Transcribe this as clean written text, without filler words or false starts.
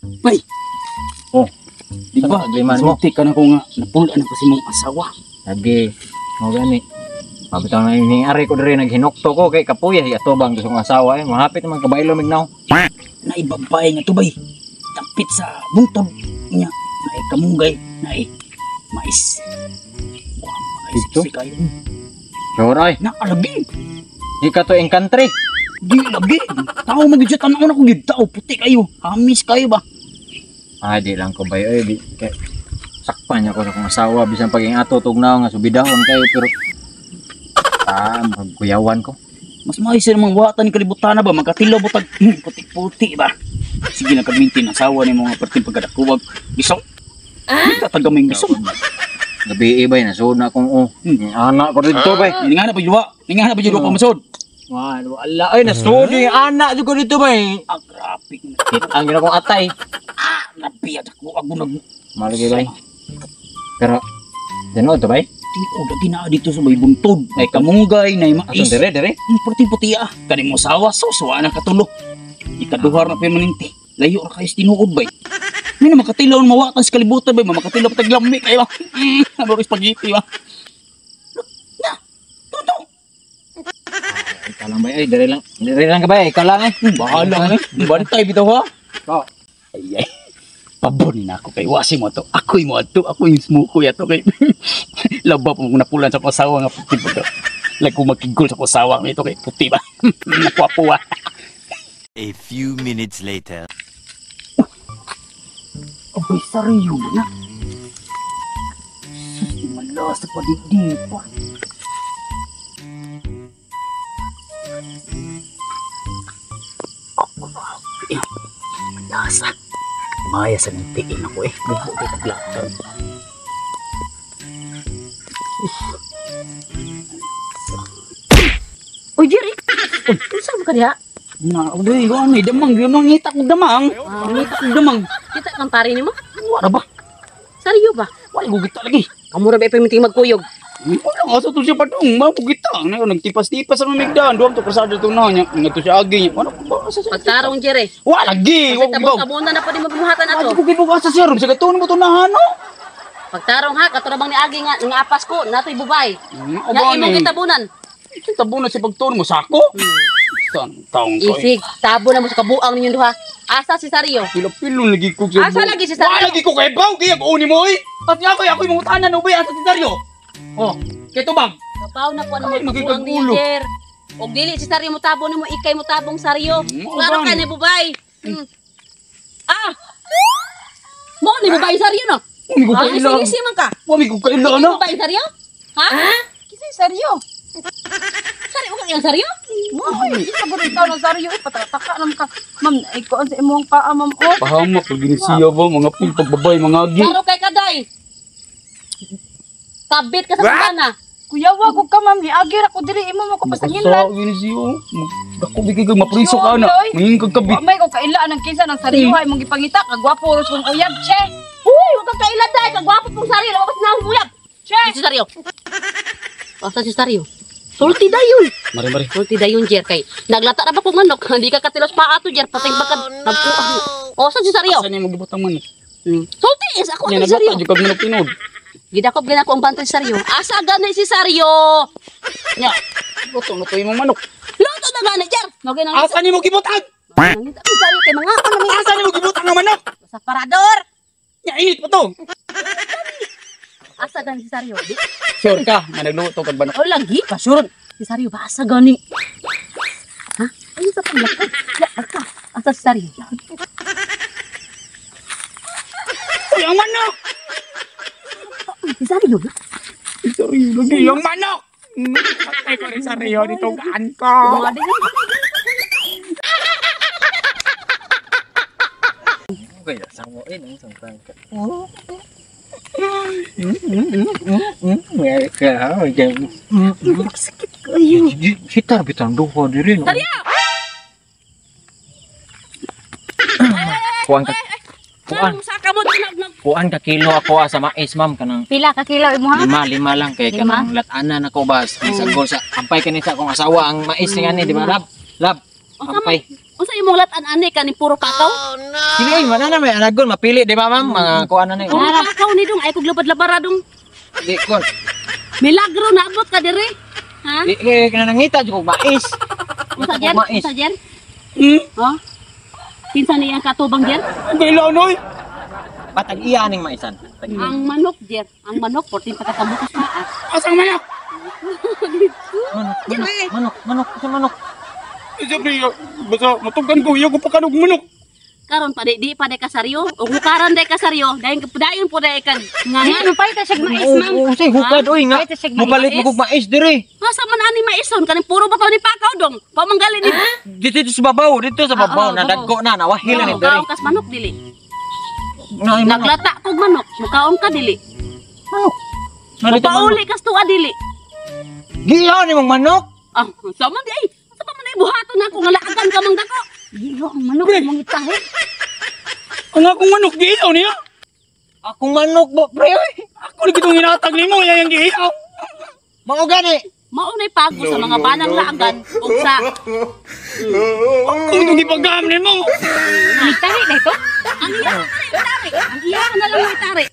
Bay, Oh, di ba? agliman mo. Sulti ka na ko nga. Napula na kasi mong asawa. Lagi, mo gani. Mabitaw na yung ari ko diri naghinokto ko kay kapuya ato bang gusto kong asawa eh. Mahapit naman kabaylo mignaw. Naibabay nga to bay. Tampit sa buntag niya. Naay kamunggay. Naay mais. Wah, mais Ito? si kayo. Sure ay. Nakalagi. Di ka to in country. Di lagi. Tao mag-idjat ano na ko gid tao. Puti kayo. Amis kayo ba? Ah, di lang ko bay oy di kay sakpan niya ko sa kong asawa bisan paging ato tugnaw nga subidahon kayo pero magkuyawan ko. Mas maayos sa mga watan ni kalibutan na ba? Magkatilaw butag puti-puti ba? Sige lang kagmintin ang asawa ni mga perting pagkadakuwag. Bisaw. Tatagaming bisaw. Gabi ibay na sud na akong anak ko dito bay. Hindi nga na pa juwa. Hindi nga na pa juwa pa masod. Wala ay nasud yung anak jud ko dito bay. Ang grabe. Ang gina kong atay. Nabiyat ako. Ako nag... Malagi bay. Pero dino to bay. Tiko dati na dito sa may buntod. Ay kamunggay, na mais. Ason dire. Puti-puti ah. Kani mo sawa, suwa na katulo. Ikaduhar na permanente. Layo na kayo sa tinuod bay. May na makatilaw na mawatan sa kalibutan bay. Makatilaw pa taglami kayo. Ano rin spaghetti ba? Na! Toto! Ikaw lang bay ay dire lang ka bay ikaw lang eh. Bahala na. Bantay bitaw ha. Oh. Ay. Paborin na ako kay wasi mo to. Ako'y mo ato. Ako yung smuko yato kay laba po napulan sa pasawa nga puti po to. Like kung magkigol sa pasawa ito kay puti ba? Nakwapo ah. A few minutes later. Abay, sariyo na. Sus, malas sa padigdi pa. Malas ah. Maya sa nantiin ako eh. Bubo ko paglaktan. Uy, Jerry! Saan ka diha? Na, uy, ano eh, damang. Yung ngitak ng damang. Ngitak ng damang. Kita kang pari ni mo? Wala ba? Sariyo ba? Wala gugita lagi. Kamu na ba ipimiting magkuyog? Wala nga sa to siya padung. Mapugita. Nagtipas-tipas sa mamigdaan. Doon to kasada to na niya. Nga to siya agi niya. Ano ba? Pagtarong, Jerry. Wala lagi. Kasi tabon-tabunan na pa din mabuhatan na to. Bukibukas sa serum. Sige, tuon mo to na ano? Pagtarong ha, katurabang ni Agi nga apas ko, nato'y bubay. Nga imong kitabunan. Tabo na si pagtuon mo. Sako? Saan taong ko? Isig, tabo na mo sa kabuang ninyong duha. Asa si Sario? Pila-pilong lagi ko sa Asa lagi si Sario? Wala lagi ko kay Baw. Kaya ko ni mo eh. At nga ako yung utanan. Ubay asa si Dario. Oh, kaya to bang? Kapaw na po ano Ay, mo kabuang ni magkakagulo. Jer. Og dili si Sario mo tabo ni mo, ikay mo tabong Sario. Klaro ka ni bubay. Ah! Mo ni bubay Sario no? Umi ko Ah, kaila. sige man ka. Umi ko kaila Ni na. bubay Sario? Ha? Kisa Sario? Sario ka yung Sario? Mo, isa ba rin ng saryo? Patataka naman ka. Ma'am, ikaw ang sa imong paa, ma'am. Oh, Pahamak. Pag-inisiya ba? Mga pil, pagbabay, mga agi. Klaro kay kaday. Kabit ka sa sana. kuya, wag ko ka, ma'am. Hiagir ako diri. Imo mo ko Nakasa, pasanginlan. ginisiya. Ako bigay kang mapriso ka na. Mangingkag kabit. Wa may ko kailaan ng kinsa ng saryo. Ay, mong ipangita. Kagwapo, ros kong uyab, che. Uy, huwag kang kailan dahil. Kagwapo pong Sario. Lakas na ang buyag. Che. Si Sario. Basta si Sario. Sulti dayon. Mari-mari. Sulti dayon, Jer. Kay naglata na ba kong manok? Hindi ka katilos pa ato, Jer. Patay bakad. Nagpuan. O, saan si Sario? Saan niya magibutang man? Sulti is. Ako Yan, ang si Sario. nagata. Yung kag pinod. Gidakop gina ko ang bantay si Sario. Asa gani si Sario? Nya. Luto na to yung manok. Luto na gani, Jer. Nagay nang Asa niya mo gibutang? nangita si Sario. Kay mga ano may Asa niya mo gibutang ng manok? sa parador. Nya, init pa to. Asa gani si Sario? Sure ka, na nagluto kag manok. O lagi pa, sure. Si Sario ba asa gani? Ha? Ano sa paglaka? Laka. Asa si Sario? Uy, ang manok! Si Sario na? Sorry, lagi yung manok! Patay ko rin sa Rio, dito gaan ko. Mga din. Kaya sanguin ang sangkang ka. Sakit kayo. Kita bitang duho diri no. Sario! Kuan ka kuan Saka mo nag kuan ka kilo ako sa mais ma'am kanang Pila ka kilo imo ha? lima lang kay Lima? kanang latanan ako bas. Sa gol sa ampay kanisa akong asawa ang mais nga ni di ba lab? Lab. Ampay. Unsa imong latan ani kaning puro kakaw? Sige, mana na may anagon mapili di ba ma'am? Mga kuan na ni. Puro kakaw ni dong ay kog labad-labara dong. Di kon. Milagro na abot ka diri. Ha? Di kinanangita jud kog mais. Unsa diyan? mais. Unsa diyan? Hmm? Ha? Kinsa niya katubang diyan? Ang kailaw noy. Batag iya ning maisan. Ang manok diyan. Ang manok 14 pagkakamutos na. Asang manok. Manok, sa manok. Sabi, basta matugan ko, iyo ko pa kanog manok. Karon pa di pa kasaryo. O hukaran day kasaryo. Dayon po day kag Ano pa ita sig mais, ma'am? Oo, say hukad oy nga. Kahit sig Mupalit mo kog mais dire. Asa man ani maison kaning puro ba ni pakaw dong. Pamanggali ni. Dito sa babaw, dito sa babaw Oo, na dagko na nawahil na ni dire. Kaon kas manok dili. Nay manok. Naglata kog manok. Mukaon ka dili. Manok. Narito manok. Pauli kas tuwa dili. Giyaw ni mong manok. Ah, sama di ay. Sa pa man ay buhaton na ako nga laagan ka mang dako. Iyo ang manok mong itahe. Ang akong manok, giilaw niya. Akong manok bo pre oy. Ako lagi itong inatag ni mo, yung giilaw. Mao gani. Maunay pago sa mga banang laagan ug sa Ako itong ipagam ni mo. Itahe na ito. ang iya na lang may tari.